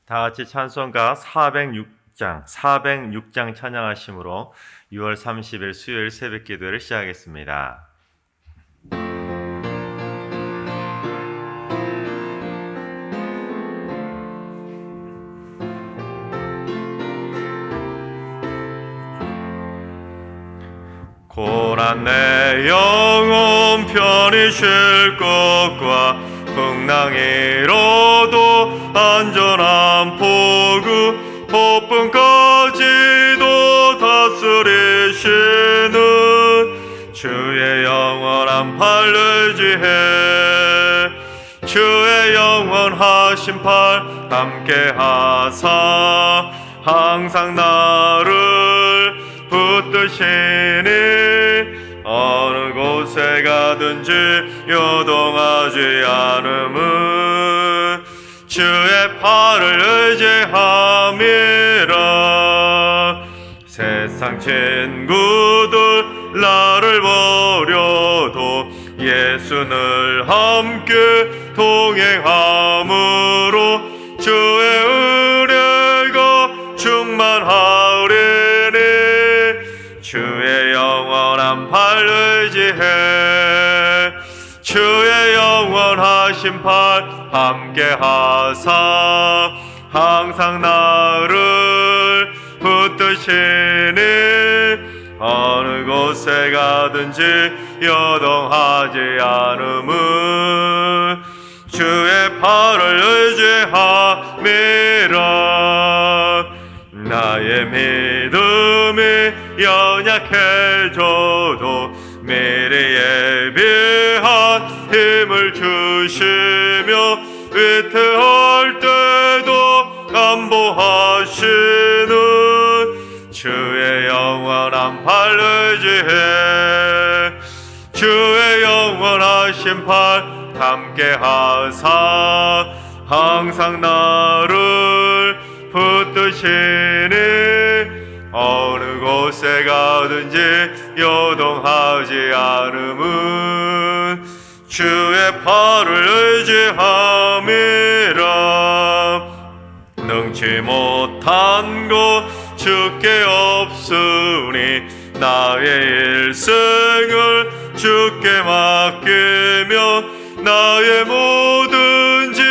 다 같이 찬송가 406장 찬양하심으로 6월 30일 수요일 새벽 기도를 시작하겠습니다. 고난 내 영혼 편히 쉴 것과 풍랑이로도 안전한 포구 폭풍까지도 다스리시는 주의 영원한 팔 의지해 주의 영원하신 팔 함께 하사 항상 나를 붙드시니 어느 곳에 가든지 요동하지 않음은 주의 팔을 의지함이라. 세상 친구들 나를 버려도 예수를 함께 동행함으로 주의 은혜가 충만하리니 주의 영원한 팔 의지해 주의 영원하신 팔 함께 하사 항상 나를 붙드시니 어느 곳에 가든지 요동하지 않음은 주의 팔을 의지함이라. 나의 믿음이 연약해져도 미리 예비한 힘을 주시며 위태할 때도 안보하시는 주의 영원한 팔 의지해 주의 영원하신 팔 함께 하사 항상 나를 붙드시니 어느 곳에 가든지 요동하지 않음은 주의 팔을 의지함이라. 능치 못한 것 주께 없으니 나의 일생을 주께 맡기며 나의 모든 짐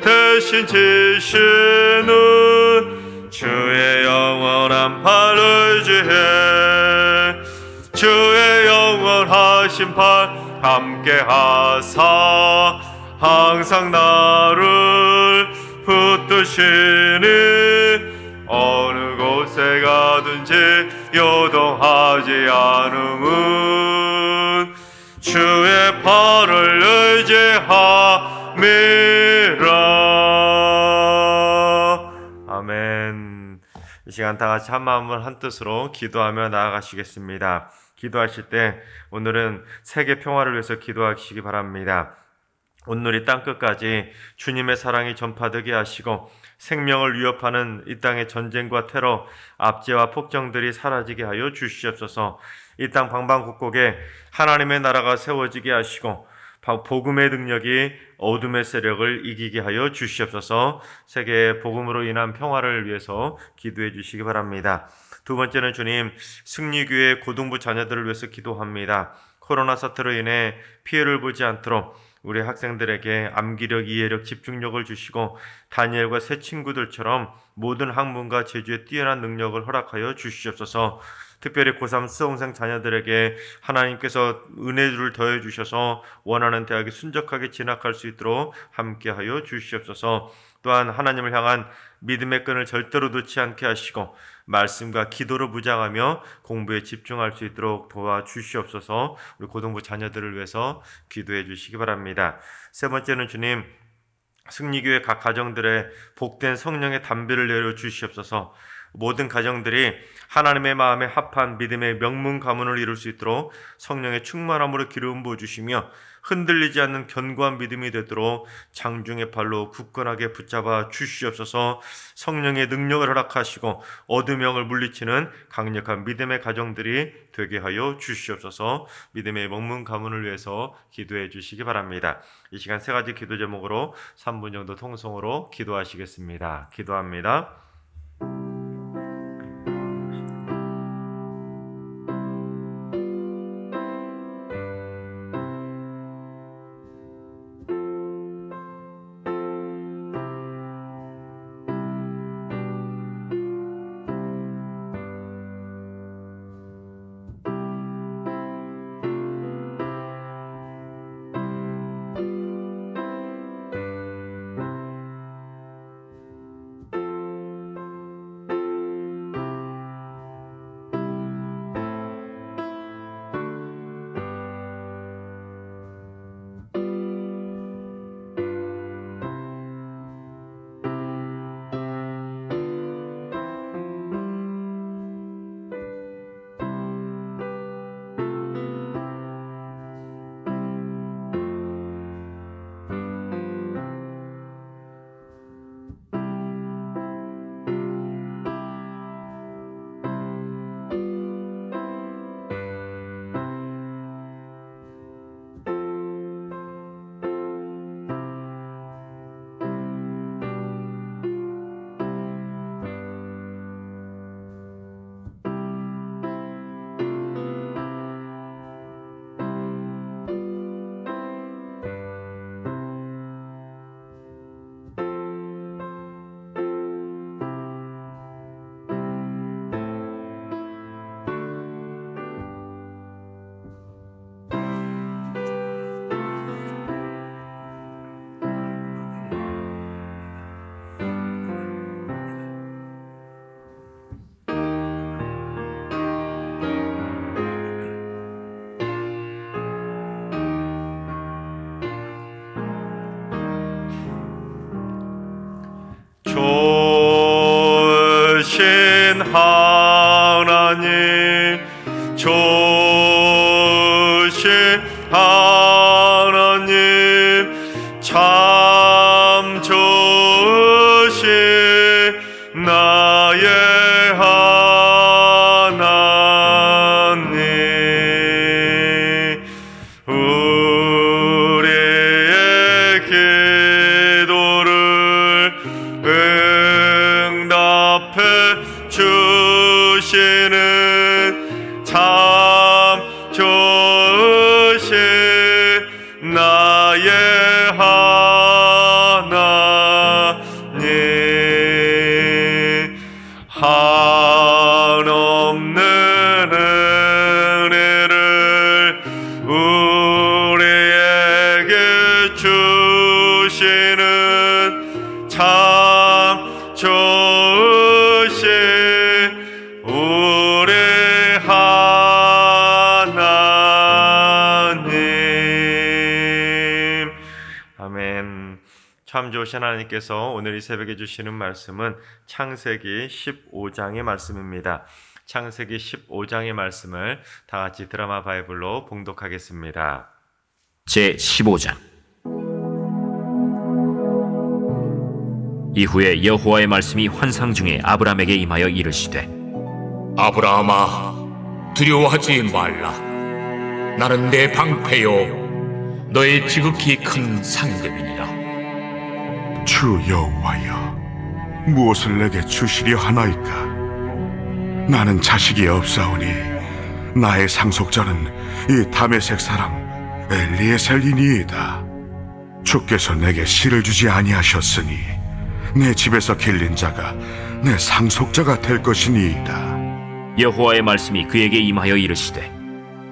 대신 지시는 주의 영원한 팔 의지해 주의 영원하신 팔 함께 하사 항상 나를 붙드시니 어느 곳에 가든지 요동하지 않음은 주의 팔을 의지함이라. 아멘. 이 시간 다 같이 한 마음을 한 뜻으로 기도하며 나아가시겠습니다. 기도하실 때 오늘은 세계 평화를 위해서 기도하시기 바랍니다. 온누리 땅끝까지 주님의 사랑이 전파되게 하시고 생명을 위협하는 이 땅의 전쟁과 테러, 압제와 폭정들이 사라지게 하여 주시옵소서. 이 땅 방방곡곡에 하나님의 나라가 세워지게 하시고 복음의 능력이 어둠의 세력을 이기게 하여 주시옵소서. 세계의 복음으로 인한 평화를 위해서 기도해 주시기 바랍니다. 두 번째는 주님, 승리교회 고등부 자녀들을 위해서 기도합니다. 코로나 사태로 인해 피해를 보지 않도록 우리 학생들에게 암기력, 이해력, 집중력을 주시고 다니엘과 새 친구들처럼 모든 학문과 재주에 뛰어난 능력을 허락하여 주시옵소서. 특별히 고3 수험생 자녀들에게 하나님께서 은혜를 더해 주셔서 원하는 대학에 순적하게 진학할 수 있도록 함께하여 주시옵소서. 또한 하나님을 향한 믿음의 끈을 절대로 놓지 않게 하시고 말씀과 기도로 무장하며 공부에 집중할 수 있도록 도와주시옵소서. 우리 고등부 자녀들을 위해서 기도해 주시기 바랍니다. 세 번째는 주님, 승리교회 각 가정들의 복된 성령의 담비를 내려 주시옵소서. 모든 가정들이 하나님의 마음에 합한 믿음의 명문 가문을 이룰 수 있도록 성령의 충만함으로 기름 부어 주시며 흔들리지 않는 견고한 믿음이 되도록 장중의 발로 굳건하게 붙잡아 주시옵소서. 성령의 능력을 허락하시고 어둠의 영을 물리치는 강력한 믿음의 가정들이 되게 하여 주시옵소서. 믿음의 먹문 가문을 위해서 기도해 주시기 바랍니다. 이 시간 세 가지 기도 제목으로 3분 정도 통성으로 기도하시겠습니다. 기도합니다. 좋으신 하나님, 좋으신 하나님, 참 좋으신 나의 하나님, 우리의 기도를 응답해 주시는 참 좋으신 나의 하나님, 한없는 은혜를 우리에게 주시는 참 좋으신 우리 하나님. 아멘. 참 좋으신 하나님께서 오늘 이 새벽에 주시는 말씀은 창세기 15장의 말씀입니다. 창세기 15장의 말씀을 다 같이 드라마 바이블로 봉독하겠습니다. 제15장. 이후에 여호와의 말씀이 환상 중에 아브람에게 임하여 이르시되, 아브라함아, 두려워하지 말라. 나는 내 방패요 너의 지극히 큰 상급이니라. 주 여호와여, 무엇을 내게 주시려 하나이까? 나는 자식이 없사오니 나의 상속자는 이 다메섹 사람 엘리에셀이니이다. 주께서 내게 씨를 주지 아니하셨으니 내 집에서 길린 자가 내 상속자가 될 것이니이다. 여호와의 말씀이 그에게 임하여 이르시되,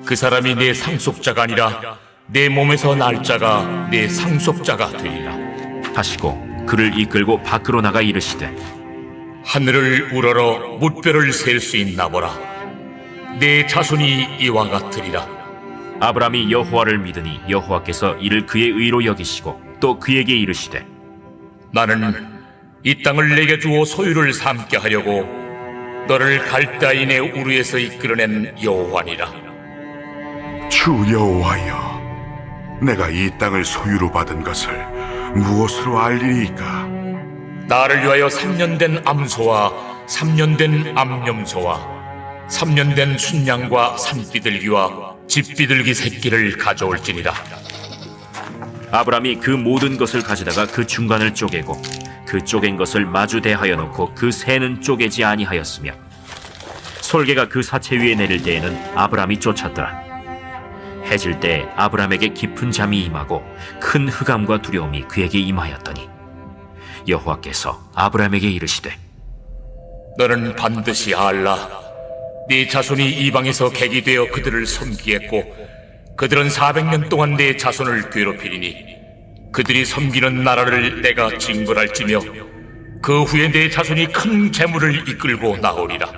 그 사람이 내 상속자가 아니라 내 몸에서 날 자가 내 상속자가 되리라. 하시고 그를 이끌고 밖으로 나가 이르시되, 하늘을 우러러 뭇별을 셀 수 있나 보라. 내 자손이 이와 같으리라. 아브람이 여호와를 믿으니 여호와께서 이를 그의 의로 여기시고 또 그에게 이르시되, 나는 이 땅을 내게 주어 소유를 삼게 하려고 너를 갈대아인의 우르에서 이끌어낸 여호와니라. 주 여호와여, 내가 이 땅을 소유로 받은 것을 무엇으로 알리리까? 나를 위하여 3년 된 암소와 3년 된 암염소와 3년 된 순양과 산비둘기와 집비둘기 새끼를 가져올지니라. 아브람이 그 모든 것을 가져다가 그 중간을 쪼개고 그 쪼갠 것을 마주 대하여 놓고 그 새는 쪼개지 아니하였으며 솔개가 그 사체 위에 내릴 때에는 아브람이 쫓았더라. 해질 때 아브람에게 깊은 잠이 임하고 큰 흑암과 두려움이 그에게 임하였더니 여호와께서 아브람에게 이르시되 너는 반드시 알라. 네 자손이 이방에서 객이 되어 그들을 섬기겠고 그들은 400년 동안 내 자손을 괴롭히리니 그들이 섬기는 나라를 내가 징벌할지며 그 후에 내 자손이 큰 재물을 이끌고 나오리라.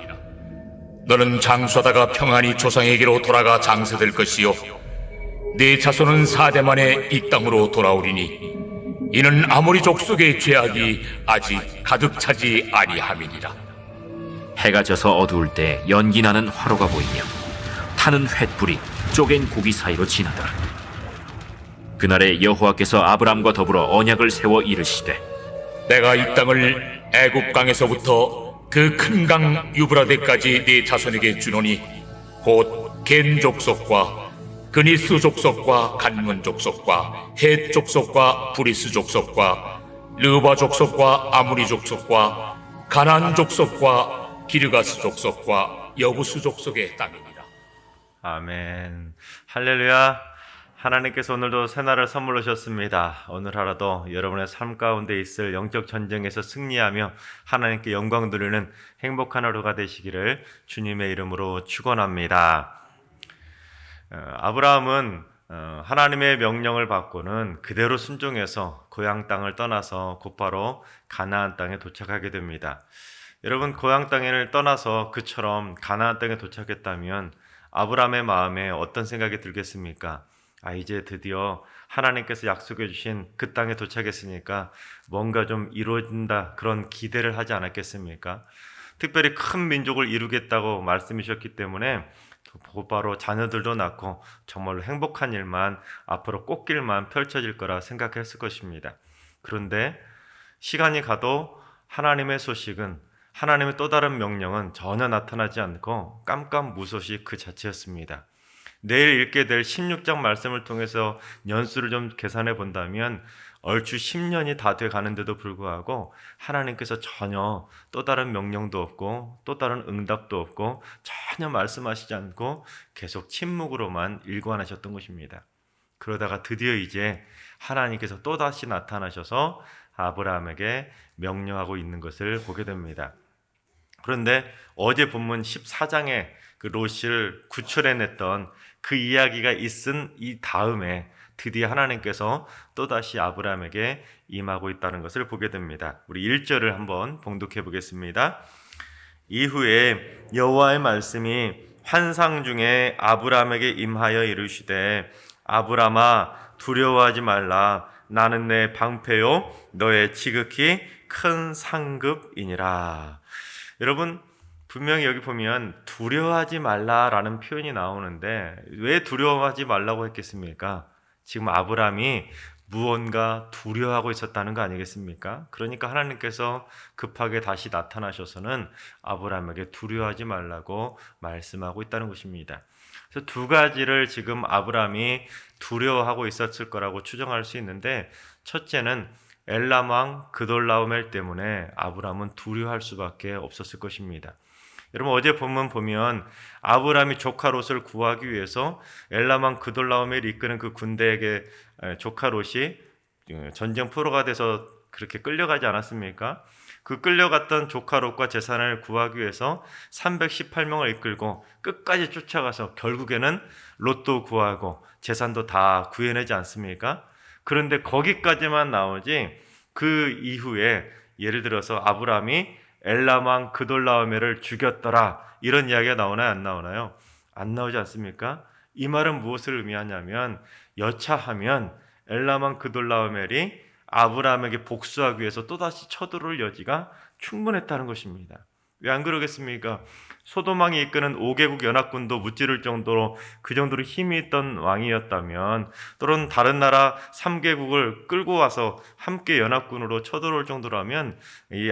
너는 장수하다가 평안히 조상에게로 돌아가 장사될 것이요 네 자손은 4대 만에 이 땅으로 돌아오리니 이는 아모리 족속의 죄악이 아직 가득 차지 아니함이니라. 해가 져서 어두울 때 연기 나는 화로가 보이며 타는 횃불이 쪼갠 고기 사이로 지나더라. 그날에 여호와께서 아브람과 더불어 언약을 세워 이르시되 내가 이 땅을 애굽 강에서부터 그 큰 강 유브라데까지 네 자손에게 주노니 곧 겐 족속과 그니스 족속과 간문 족속과 헷 족속과 브리스 족속과 르바 족속과 아무리 족속과 가나안 족속과 기르가스 족속과 여부스 족속의 땅이니라. 아멘. 할렐루야. 하나님께서 오늘도 새날을 선물로 주셨습니다. 오늘 하루도 여러분의 삶 가운데 있을 영적 전쟁에서 승리하며 하나님께 영광 돌리는 행복한 하루가 되시기를 주님의 이름으로 축원합니다. 아브라함은 하나님의 명령을 받고는 그대로 순종해서 고향 땅을 떠나서 곧바로 가나안 땅에 도착하게 됩니다. 여러분, 고향 땅을 떠나서 그처럼 가나안 땅에 도착했다면 아브라함의 마음에 어떤 생각이 들겠습니까? 이제 드디어 하나님께서 약속해 주신 그 땅에 도착했으니까 뭔가 좀 이루어진다, 그런 기대를 하지 않았겠습니까? 특별히 큰 민족을 이루겠다고 말씀해 주셨기 때문에 곧바로 자녀들도 낳고 정말로 행복한 일만, 앞으로 꽃길만 펼쳐질 거라 생각했을 것입니다. 그런데 시간이 가도 하나님의 소식은, 하나님의 또 다른 명령은 전혀 나타나지 않고 깜깜무소식 그 자체였습니다. 내일 읽게 될 16장 말씀을 통해서 연수를 좀 계산해 본다면 얼추 10년이 다 돼 가는데도 불구하고 하나님께서 전혀 또 다른 명령도 없고 또 다른 응답도 없고 전혀 말씀하시지 않고 계속 침묵으로만 일관하셨던 것입니다. 그러다가 드디어 이제 하나님께서 또다시 나타나셔서 아브라함에게 명령하고 있는 것을 보게 됩니다. 그런데 어제 본문 14장에 그 롯을 구출해냈던 그 이야기가 있은 이 다음에 드디어 하나님께서 또다시 아브라함에게 임하고 있다는 것을 보게 됩니다. 우리 1절을 한번 봉독해 보겠습니다. 이후에 여호와의 말씀이 환상 중에 아브라함에게 임하여 이르시되 아브라함아 두려워하지 말라. 나는 내 방패요 너의 지극히 큰 상급이니라. 여러분, 분명히 여기 보면 두려워하지 말라라는 표현이 나오는데 왜 두려워하지 말라고 했겠습니까? 지금 아브라함이 무언가 두려워하고 있었다는 거 아니겠습니까? 그러니까 하나님께서 급하게 다시 나타나셔서는 아브라함에게 두려워하지 말라고 말씀하고 있다는 것입니다. 그래서 두 가지를 지금 아브라함이 두려워하고 있었을 거라고 추정할 수 있는데, 첫째는 엘람 왕 그돌라오멜 때문에 아브라함은 두려워할 수밖에 없었을 것입니다. 여러분, 어제 본문 보면 아브라함이 조카 롯을 구하기 위해서 엘람 왕 그돌라오멜이 이끄는 그 군대에게 조카 롯이 전쟁 포로가 돼서 그렇게 끌려가지 않았습니까? 그 끌려갔던 조카 롯과 재산을 구하기 위해서 318명을 이끌고 끝까지 쫓아가서 결국에는 롯도 구하고 재산도 다 구해내지 않습니까? 그런데 거기까지만 나오지 그 이후에 예를 들어서 아브라함이 엘람 왕 그돌라오멜을 죽였더라, 이런 이야기가 나오나요? 안 나오나요? 안 나오지 않습니까? 이 말은 무엇을 의미하냐면 여차하면 엘람 왕 그돌라오멜이 아브라함에게 복수하기 위해서 또다시 쳐들어올 여지가 충분했다는 것입니다. 왜 안 그러겠습니까? 소돔왕이 이끄는 5개국 연합군도 무찌를 정도로 그 정도로 힘이 있던 왕이었다면, 또는 다른 나라 3개국을 끌고 와서 함께 연합군으로 쳐들어올 정도라면 이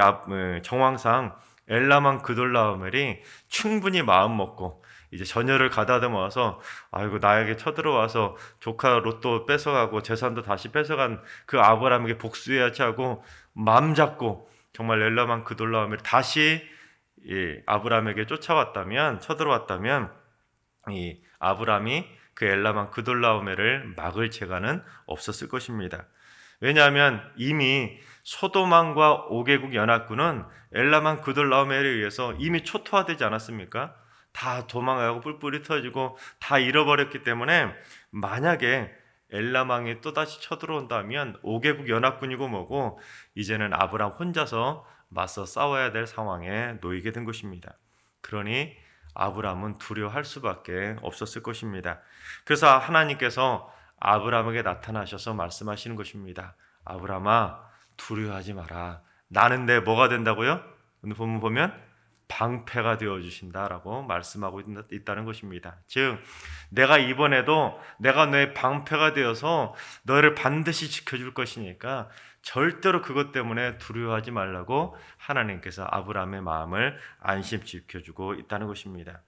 정황상 엘라만 그돌라오멜이 충분히 마음 먹고 이제 전열을 가다듬어서 아이고 나에게 쳐들어와서 조카 롯도 뺏어가고 재산도 다시 뺏어간 그 아브라함에게 복수해야지 하고 마음 잡고 정말 엘라만 그돌라오멜이 다시 아브라함에게 쫓아왔다면, 쳐들어왔다면 이 아브라함이 그 엘라만 그돌라오멜을 막을 재간은 없었을 것입니다. 왜냐하면 이미 소돔왕과 5개국 연합군은 엘라만 그돌라오멜에 의해서 이미 초토화되지 않았습니까? 다 도망가고 뿔뿔이 터지고 다 잃어버렸기 때문에, 만약에 엘람왕이 또다시 쳐들어온다면 5개국 연합군이고 뭐고 이제는 아브라함 혼자서 맞서 싸워야 될 상황에 놓이게 된 것입니다. 그러니 아브라함은 두려워할 수밖에 없었을 것입니다. 그래서 하나님께서 아브라함에게 나타나셔서 말씀하시는 것입니다. 아브라함아, 두려워하지 마라. 나는 내 뭐가 된다고요? 오늘 본문 보면 방패가 되어주신다라고 말씀하고 있다는 것입니다. 즉, 내가 이번에도 내가 너의 방패가 되어서 너를 반드시 지켜줄 것이니까 절대로 그것 때문에 두려워하지 말라고 하나님께서 아브라함의 마음을 안심시켜주고 있다는 것입니다.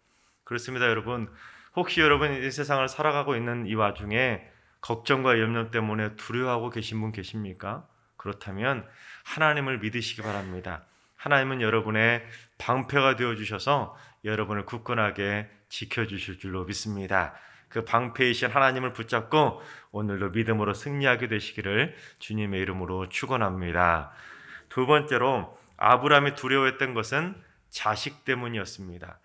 그렇습니다, 여러분. 혹시 여러분 이 세상을 살아가고 있는 이 와중에 걱정과 염려 때문에 두려워하고 계신 분 계십니까? 그렇다면 하나님을 믿으시기 바랍니다. 하나님은 여러분의 방패가 되어주셔서 여러분을 굳건하게 지켜주실 줄로 믿습니다. 그 방패이신 하나님을 붙잡고 오늘도 믿음으로 승리하게 되시기를 주님의 이름으로 축원합니다. 두 번째로 아브라함이 두려워했던 것은 자식 때문이었습니다.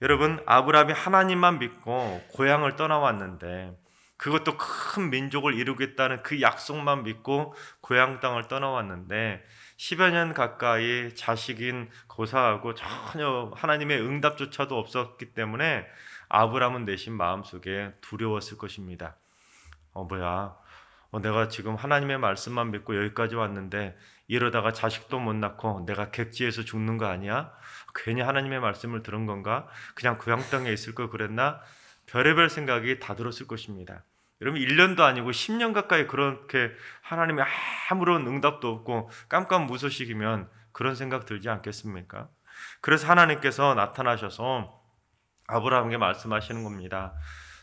여러분, 아브라함이 하나님만 믿고 고향을 떠나왔는데, 그것도 큰 민족을 이루겠다는 그 약속만 믿고 고향 땅을 떠나왔는데 10여 년 가까이 자식인 고사하고 전혀 하나님의 응답조차도 없었기 때문에 아브라함은 내심 마음속에 두려웠을 것입니다. 내가 지금 하나님의 말씀만 믿고 여기까지 왔는데 이러다가 자식도 못 낳고 내가 객지에서 죽는 거 아니야? 괜히 하나님의 말씀을 들은 건가? 그냥 고향 땅에 있을 걸 그랬나? 별의별 생각이 다 들었을 것입니다. 여러분, 1년도 아니고 10년 가까이 그렇게 하나님의 아무런 응답도 없고 깜깜무소식이면 그런 생각 들지 않겠습니까? 그래서 하나님께서 나타나셔서 아브라함에게 말씀하시는 겁니다.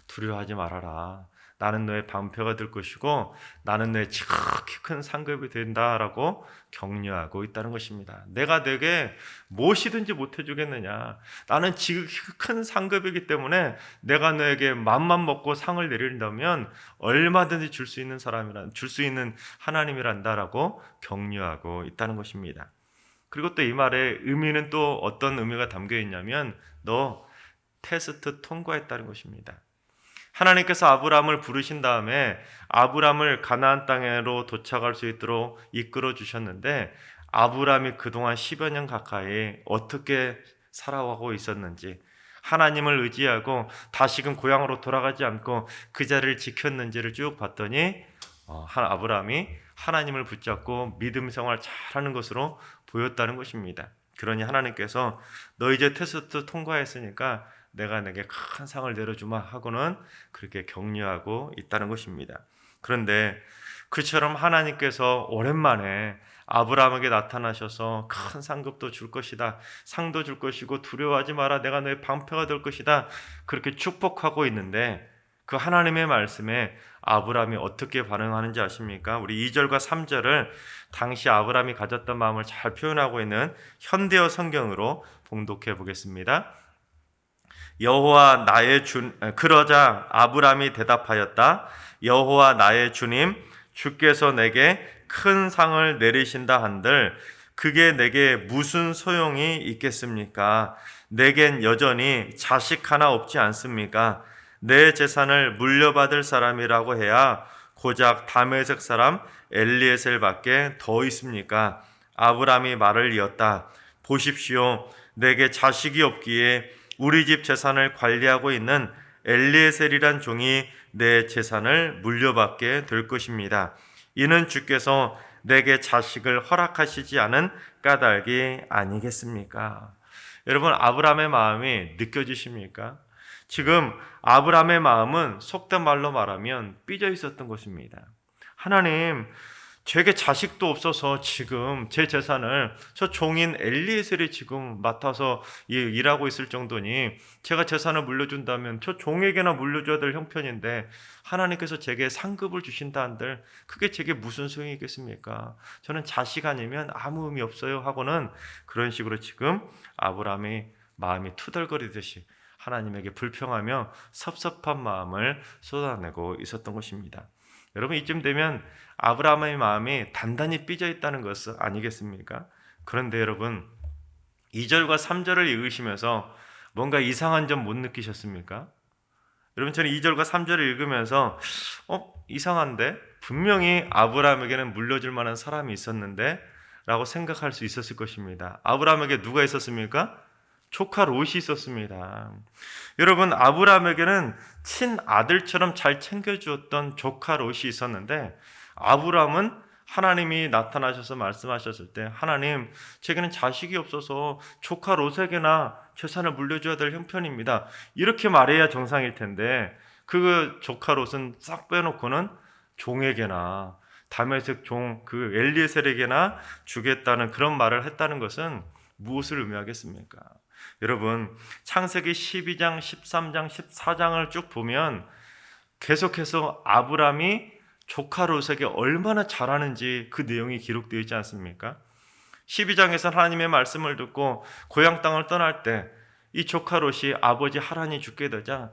두려워하지 말아라. 나는 너의 방패가 될 것이고 나는 너의 지극히 큰 상급이 된다라고 격려하고 있다는 것입니다. 내가 내게 무엇이든지 못해주겠느냐. 나는 지극히 큰 상급이기 때문에 내가 너에게 맘만 먹고 상을 내린다면 얼마든지 줄 수 있는 줄 수 있는 하나님이란다라고 격려하고 있다는 것입니다. 그리고 또 이 말의 의미는 또 어떤 의미가 담겨 있냐면 너 테스트 통과했다는 것입니다. 하나님께서 아브라함을 부르신 다음에 아브라함을 가나안 땅으로 도착할 수 있도록 이끌어 주셨는데, 아브라함이 그동안 10여 년 가까이 어떻게 살아가고 있었는지, 하나님을 의지하고 다시금 고향으로 돌아가지 않고 그 자리를 지켰는지를 쭉 봤더니 아브라함이 하나님을 붙잡고 믿음 생활 잘하는 것으로 보였다는 것입니다. 그러니 하나님께서 너 이제 테스트 통과했으니까 내가 내게 큰 상을 내려주마 하고는 그렇게 격려하고 있다는 것입니다. 그런데 그처럼 하나님께서 오랜만에 아브라함에게 나타나셔서 큰 상급도 줄 것이다, 상도 줄 것이고 두려워하지 마라, 내가 너의 방패가 될 것이다, 그렇게 축복하고 있는데 그 하나님의 말씀에 아브라함이 어떻게 반응하는지 아십니까? 우리 2절과 3절을 당시 아브라함이 가졌던 마음을 잘 표현하고 있는 현대어 성경으로 봉독해 보겠습니다. 여호와 나의 그러자 아브라함이 대답하였다. 여호와 나의 주님, 주께서 내게 큰 상을 내리신다 한들 그게 내게 무슨 소용이 있겠습니까? 내겐 여전히 자식 하나 없지 않습니까? 내 재산을 물려받을 사람이라고 해야 고작 다메섹 사람 엘리에셀밖에 더 있습니까? 아브라함이 말을 이었다. 보십시오, 내게 자식이 없기에 우리 집 재산을 관리하고 있는 엘리에셀이란 종이 내 재산을 물려받게 될 것입니다. 이는 주께서 내게 자식을 허락하시지 않은 까닭이 아니겠습니까? 여러분, 아브라함의 마음이 느껴지십니까? 지금 아브라함의 마음은 속된 말로 말하면 삐져 있었던 것입니다. 하나님, 제게 자식도 없어서 지금 제 재산을 저 종인 엘리에셀이 지금 맡아서 일하고 있을 정도니 제가 재산을 물려준다면 저 종에게나 물려줘야 될 형편인데 하나님께서 제게 상급을 주신다 한들 그게 제게 무슨 소용이 있겠습니까? 저는 자식 아니면 아무 의미 없어요 하고는 그런 식으로 지금 아브라함의 마음이 투덜거리듯이 하나님에게 불평하며 섭섭한 마음을 쏟아내고 있었던 것입니다. 여러분, 이쯤 되면 아브라함의 마음이 단단히 삐져 있다는 것은 아니겠습니까? 그런데 여러분, 2절과 3절을 읽으시면서 뭔가 이상한 점 못 느끼셨습니까? 여러분, 저는 2절과 3절을 읽으면서 이상한데? 분명히 아브라함에게는 물려줄 만한 사람이 있었는데 라고 생각할 수 있었을 것입니다. 아브라함에게 누가 있었습니까? 조카 롯이 있었습니다. 여러분, 아브라함에게는 친아들처럼 잘 챙겨주었던 조카 롯이 있었는데 아브라함은 하나님이 나타나셔서 말씀하셨을 때 하나님, 제게는 자식이 없어서 조카 롯에게나 재산을 물려줘야 될 형편입니다. 이렇게 말해야 정상일 텐데 그 조카 롯은 싹 빼놓고는 종에게나 다메섹 종 그 엘리에셀에게나 주겠다는 그런 말을 했다는 것은 무엇을 의미하겠습니까? 여러분, 창세기 12장, 13장, 14장을 쭉 보면 계속해서 아브라함이 조카 롯에게 얼마나 잘하는지 그 내용이 기록되어 있지 않습니까? 12장에서 하나님의 말씀을 듣고 고향 땅을 떠날 때 이 조카 롯이 아버지 하란이 죽게 되자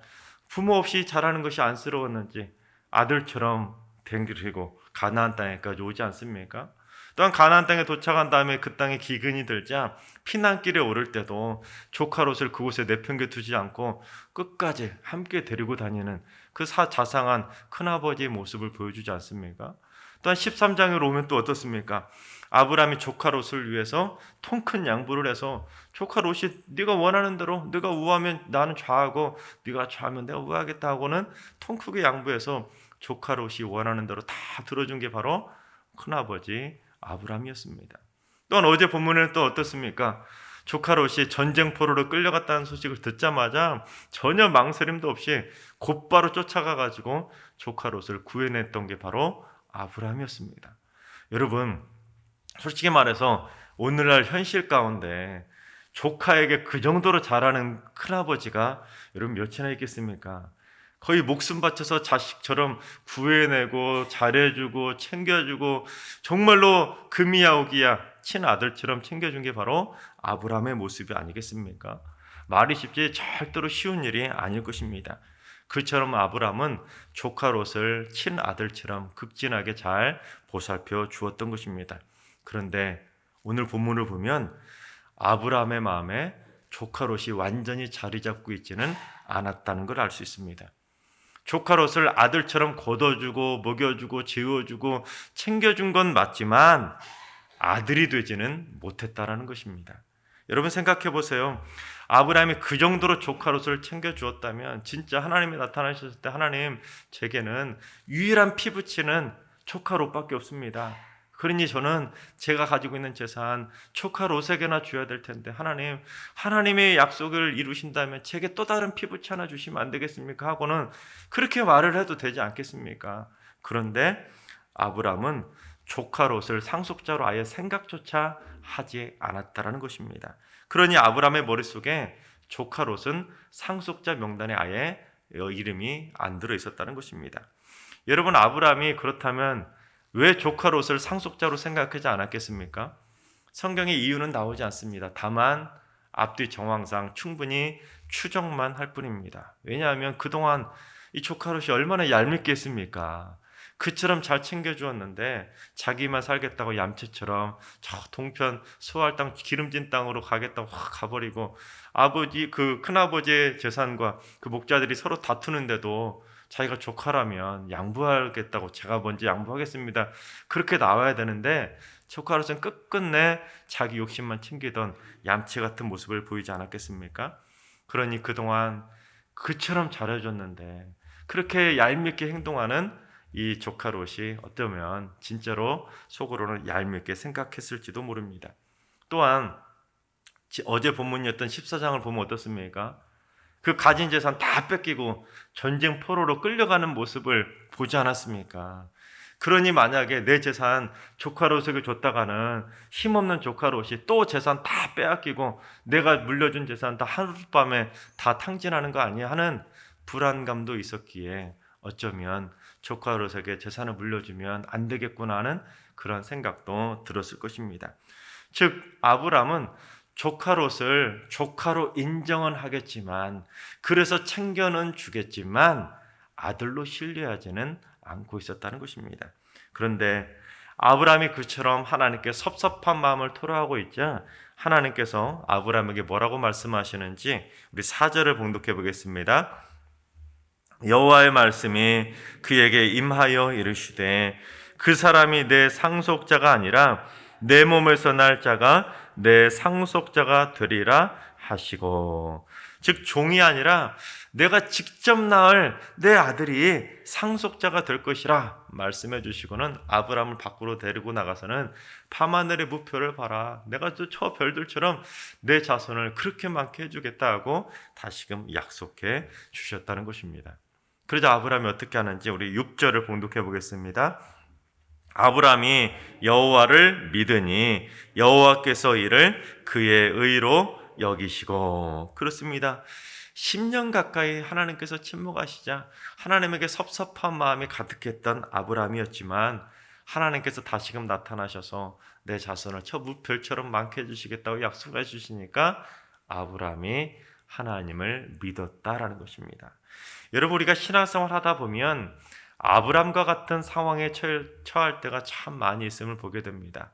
부모 없이 자라는 것이 안쓰러웠는지 아들처럼 댕기고 가나안 땅에까지 오지 않습니까? 또한 가나안 땅에 도착한 다음에 그 땅에 기근이 들자 피난길에 오를 때도 조카 롯을 그곳에 내팽개두지 않고 끝까지 함께 데리고 다니는 그 자상한 큰아버지의 모습을 보여주지 않습니까? 또한 13장에 오면 또 어떻습니까? 아브라함이 조카 롯을 위해서 통 큰 양보를 해서 조카 롯이 네가 원하는 대로, 네가 우하면 나는 좌하고 네가 좌하면 내가 우하겠다 하고는 통 크게 양보해서 조카 롯이 원하는 대로 다 들어준 게 바로 큰아버지 아브라함이었습니다. 또한 어제 본문에는 또 어떻습니까? 조카 롯이 전쟁 포로로 끌려갔다는 소식을 듣자마자 전혀 망설임도 없이 곧바로 쫓아가가지고 조카 롯을 구해냈던 게 바로 아브라함이었습니다. 여러분, 솔직히 말해서 오늘날 현실 가운데 조카에게 그 정도로 잘하는 큰아버지가 여러분 몇이나 있겠습니까? 거의 목숨 바쳐서 자식처럼 구해내고 잘해주고 챙겨주고 정말로 금이야 오기야 친아들처럼 챙겨준 게 바로 아브라함의 모습이 아니겠습니까? 말이 쉽지 절대로 쉬운 일이 아닐 것입니다. 그처럼 아브라함은 조카 롯을 친아들처럼 극진하게 잘 보살펴 주었던 것입니다. 그런데 오늘 본문을 보면 아브라함의 마음에 조카 롯이 완전히 자리 잡고 있지는 않았다는 걸 알 수 있습니다. 조카 롯을 아들처럼 걷어주고 먹여주고 재워주고 챙겨준 건 맞지만 아들이 되지는 못했다라는 것입니다. 여러분 생각해 보세요. 아브라함이 그 정도로 조카 롯을 챙겨주었다면 진짜 하나님이 나타나셨을 때 하나님, 제게는 유일한 피부치는 조카 롯밖에 없습니다. 그러니 저는 제가 가지고 있는 재산 조카 롯에게나 줘야 될 텐데 하나님, 하나님의 약속을 이루신다면 제게 또 다른 피부치 하나 주시면 안 되겠습니까? 하고는 그렇게 말을 해도 되지 않겠습니까? 그런데 아브라함은 조카 롯을 상속자로 아예 생각조차 하지 않았다라는 것입니다. 그러니 아브라함의 머릿속에 조카 롯은 상속자 명단에 아예 이름이 안 들어 있었다는 것입니다. 여러분, 아브라함이 그렇다면 왜 조카 롯을 상속자로 생각하지 않았겠습니까? 성경에 이유는 나오지 않습니다. 다만 앞뒤 정황상 충분히 추정만 할 뿐입니다. 왜냐하면 그동안 이 조카 롯이 얼마나 얄밉게 했습니까? 그처럼 잘 챙겨주었는데 자기만 살겠다고 얌체처럼 저 동편 수할 땅 기름진 땅으로 가겠다고 확 가버리고 아버지 그 큰아버지의 재산과 그 목자들이 서로 다투는데도 자기가 조카라면 양보하겠다고 제가 먼저 양보하겠습니다. 그렇게 나와야 되는데 조카로서는 끝끝내 자기 욕심만 챙기던 얌체 같은 모습을 보이지 않았겠습니까? 그러니 그동안 그처럼 잘해줬는데 그렇게 얄밉게 행동하는 이 조카 롯이 어쩌면 진짜로 속으로는 얄밉게 생각했을지도 모릅니다. 또한 어제 본문이었던 14장을 보면 어떻습니까? 그 가진 재산 다 뺏기고 전쟁 포로로 끌려가는 모습을 보지 않았습니까? 그러니 만약에 내 재산 조카 롯에게 줬다가는 힘없는 조카 롯이 또 재산 다 빼앗기고 내가 물려준 재산 다 하룻밤에 다 탕진하는 거 아니야 하는 불안감도 있었기에 어쩌면 조카 롯에게 재산을 물려주면 안 되겠구나 하는 그런 생각도 들었을 것입니다. 즉 아브람은 조카 롯을 조카로 인정은 하겠지만, 그래서 챙겨는 주겠지만 아들로 신뢰하지는 않고 있었다는 것입니다. 그런데 아브라함이 그처럼 하나님께 섭섭한 마음을 토로하고 있자 하나님께서 아브라함에게 뭐라고 말씀하시는지 우리 4절을 봉독해 보겠습니다. 여호와의 말씀이 그에게 임하여 이르시되 그 사람이 내 상속자가 아니라 내 몸에서 날 자가 내 상속자가 되리라 하시고, 즉 종이 아니라 내가 직접 낳을 내 아들이 상속자가 될 것이라 말씀해 주시고는 아브라함을 밖으로 데리고 나가서는 밤하늘의 무표를 봐라, 내가 저 별들처럼 내 자손을 그렇게 많게 해주겠다 하고 다시금 약속해 주셨다는 것입니다. 그러자 아브라함이 어떻게 하는지 우리 6절을 봉독해 보겠습니다. 아브라함이 여호와를 믿으니 여호와께서 이를 그의 의로 여기시고. 그렇습니다. 10년 가까이 하나님께서 침묵하시자 하나님에게 섭섭한 마음이 가득했던 아브라함이었지만 하나님께서 다시금 나타나셔서 내 자손을 저 무별처럼 많게 해주시겠다고 약속해 주시니까 아브라함이 하나님을 믿었다라는 것입니다. 여러분, 우리가 신앙생활 하다 보면 아브람과 같은 상황에 처할 때가 참 많이 있음을 보게 됩니다.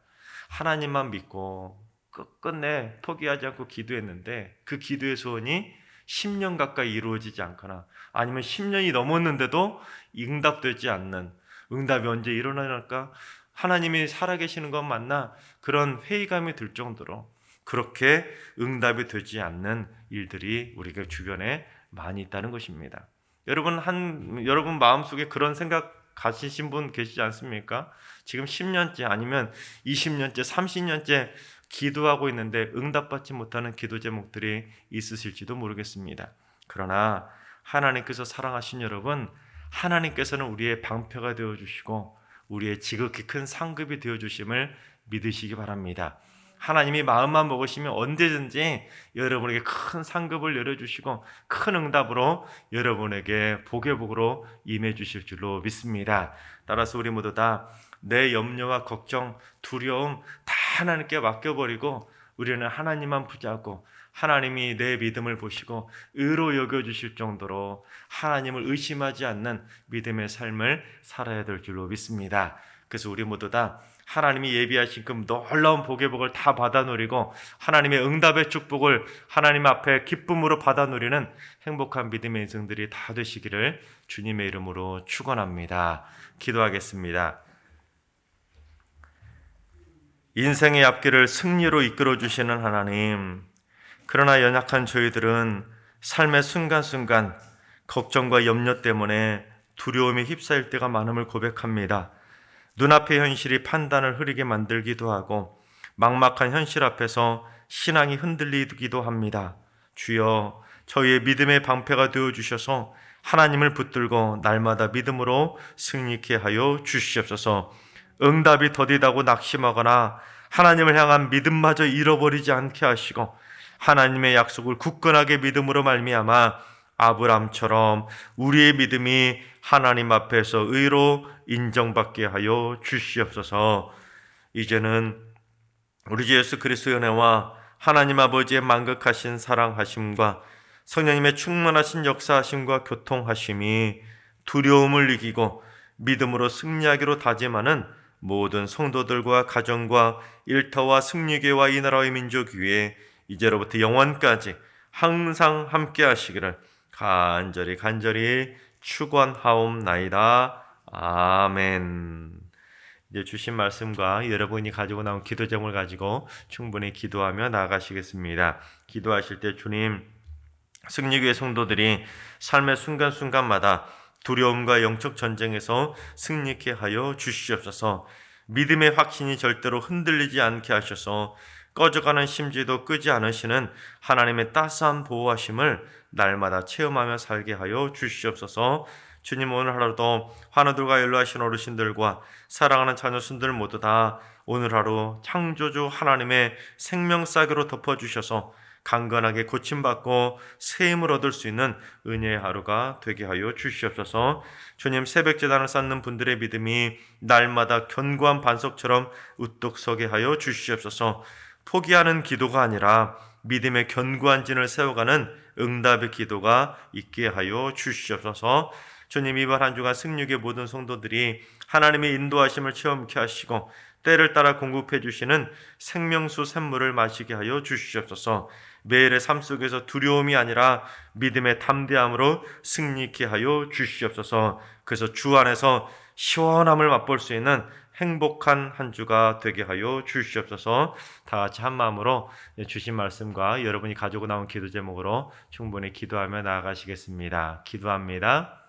하나님만 믿고 끝끝내 포기하지 않고 기도했는데 그 기도의 소원이 10년 가까이 이루어지지 않거나 아니면 10년이 넘었는데도 응답되지 않는, 응답이 언제 일어날까? 하나님이 살아계시는 건 맞나? 그런 회의감이 들 정도로 그렇게 응답이 되지 않는 일들이 우리가 주변에 많이 있다는 것입니다. 여러분 마음속에 그런 생각 가지신 분 계시지 않습니까? 지금 10년째 아니면 20년째, 30년째 기도하고 있는데 응답받지 못하는 기도 제목들이 있으실지도 모르겠습니다. 그러나 하나님께서 사랑하신 여러분, 하나님께서는 우리의 방패가 되어주시고 우리의 지극히 큰 상급이 되어주심을 믿으시기 바랍니다. 하나님이 마음만 먹으시면 언제든지 여러분에게 큰 상급을 열어주시고 큰 응답으로 여러분에게 복의 복으로 임해 주실 줄로 믿습니다. 따라서 우리 모두 다 내 염려와 걱정, 두려움 다 하나님께 맡겨버리고 우리는 하나님만 붙잡고 하나님이 내 믿음을 보시고 의로 여겨주실 정도로 하나님을 의심하지 않는 믿음의 삶을 살아야 될 줄로 믿습니다. 그래서 우리 모두 다 하나님이 예비하신 그 놀라운 복의 복을 다 받아 누리고 하나님의 응답의 축복을 하나님 앞에 기쁨으로 받아 누리는 행복한 믿음의 인생들이 다 되시기를 주님의 이름으로 축원합니다. 기도하겠습니다. 인생의 앞길을 승리로 이끌어 주시는 하나님, 그러나 연약한 저희들은 삶의 순간순간 걱정과 염려 때문에 두려움에 휩싸일 때가 많음을 고백합니다. 눈앞의 현실이 판단을 흐리게 만들기도 하고 막막한 현실 앞에서 신앙이 흔들리기도 합니다. 주여, 저희의 믿음의 방패가 되어주셔서 하나님을 붙들고 날마다 믿음으로 승리케 하여 주시옵소서. 응답이 더디다고 낙심하거나 하나님을 향한 믿음마저 잃어버리지 않게 하시고 하나님의 약속을 굳건하게 믿음으로 말미암아 아브람처럼 우리의 믿음이 하나님 앞에서 의로 인정받게 하여 주시옵소서. 이제는 우리 주 예수 그리스도의 은혜와 하나님 아버지의 만극하신 사랑하심과 성령님의 충만하신 역사하심과 교통하심이 두려움을 이기고 믿음으로 승리하기로 다짐하는 모든 성도들과 가정과 일터와 승리교회와 이 나라의 민족 위에 이제로부터 영원까지 항상 함께 하시기를 간절히 축원하옵나이다. 아멘. 이제 주신 말씀과 여러분이 가지고 나온 기도 제목을 가지고 충분히 기도하며 나아가시겠습니다. 기도하실 때 주님, 승리교회 성도들이 삶의 순간순간마다 두려움과 영적 전쟁에서 승리케 하여 주시옵소서. 믿음의 확신이 절대로 흔들리지 않게 하셔서 꺼져가는 심지도 끄지 않으시는 하나님의 따스한 보호하심을 날마다 체험하며 살게 하여 주시옵소서. 주님, 오늘 하루도 환우들과 연로하신 어르신들과 사랑하는 자녀순들 모두 다 오늘 하루 창조주 하나님의 생명싸개로 덮어주셔서 강건하게 고침받고 새 힘을 얻을 수 있는 은혜의 하루가 되게 하여 주시옵소서. 주님, 새벽제단을 쌓는 분들의 믿음이 날마다 견고한 반석처럼 우뚝 서게 하여 주시옵소서. 포기하는 기도가 아니라 믿음의 견고한 진을 세워가는 응답의 기도가 있게 하여 주시옵소서. 주님, 이번 한 주간 승육의 모든 성도들이 하나님의 인도하심을 체험케 하시고 때를 따라 공급해 주시는 생명수 샘물을 마시게 하여 주시옵소서. 매일의 삶 속에서 두려움이 아니라 믿음의 담대함으로 승리케 하여 주시옵소서. 그래서 주 안에서 시원함을 맛볼 수 있는 행복한 한 주가 되게 하여 주시옵소서. 다 같이 한 마음으로 주신 말씀과 여러분이 가지고 나온 기도 제목으로 충분히 기도하며 나아가시겠습니다. 기도합니다.